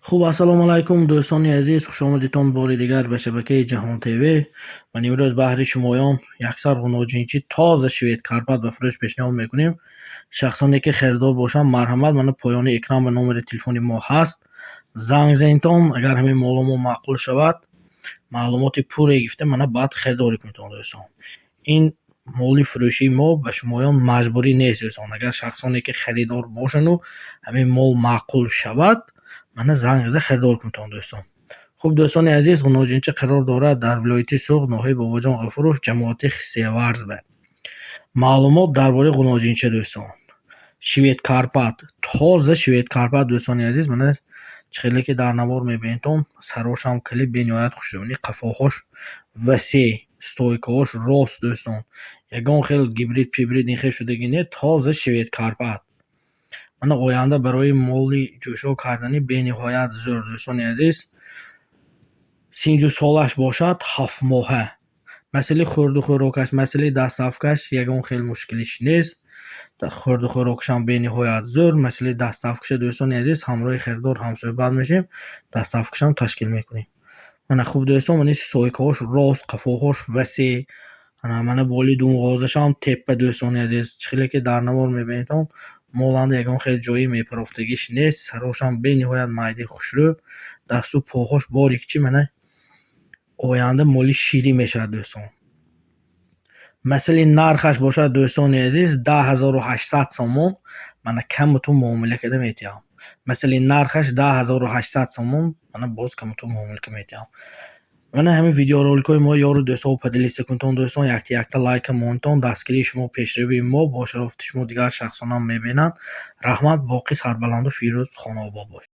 خب السلام علیکم دوستان عزیز، خوش آمدیتان باری دیگر به شبکه جهان تیوی. من امروز به شمایان یک سر غناجینچی تازه شوید کارپات به فروش پیشنهاد میکنیم. شخصانی که خریدار باشن مرحمت من پایان اکران به نمبر تلفن ما هست. زنگ زنیتان اگر همین معلومات معقول شود معلومات پوری گفته من بعد خریداری کنید دوستان. این مولی فروشی ما به شمایان مجبوری نیست دوستان. اگر شخصانی که خریدار باشن و همین مول معقول شود من زنگ زده خریدار کنید دوستان. خب دوستان عزیز، غناجینچی قرار دارد در ولایت سوغ ناحیه باباجان غفورов ҷамоати Хисияварз. маълумот дар бораи ғуноҷинчи дӯстон. шведкарпат, тоза шведкарпат дӯстони азиз, мана чхеле ки дар навор мебинедтон сарошам кали бениҳоят хушрӯбӣ, қафоҳош васеъ, стойкаҳош рост дӯстон. Ягон хел гибрид пибрид ин хел шудагӣ не, тоза шведкарпат. мана оянда барои моли ҷӯшо карданӣ бениҳоят зӯр дӯстони азиз. синҷу солаш бошад 7 моҳа. масъалаи хӯрду хӯрокаш, масъалаи дастафкаш ягон хел мушкилиш нест. хӯрду хӯрокашам бениҳоят зӯр. масъалаи дастафкаша дӯстони азиз ҳамроҳи харидор ҳамсӯҳбат мешем, дастафкашам ташкил мекунем. мана хуб дӯстон, мана стойкаҳош рост, қафоҳош васеъ, мана боли дунғозашам теппа дӯстони азиз. чхеле ки дар навор мебинедон моланда ягон хел ҷои мепарофтагиш нест. сарошам бениҳоят майдаи хушрӯ, дасту поҳош борикчи, мана оянда моли ширӣ мешавад дӯстон. масъалаи нархаш бошад дӯстони азиз 10800 сомон. мана камутон муомила карда метавам. масъалаи нархаш 10800 сомон. мана боз камутон муомила карда метавам. мана ҳамин видеороликҳои мо ёру дӯстҳо падилиста кунтон дӯстон, якта лайка монтон, дастгирии шумо пешравии мо бо шарофати шумо дигар шахсонам мебинанд. раҳмат. боқӣ сарбаланду фирӯз хонаобод бошед.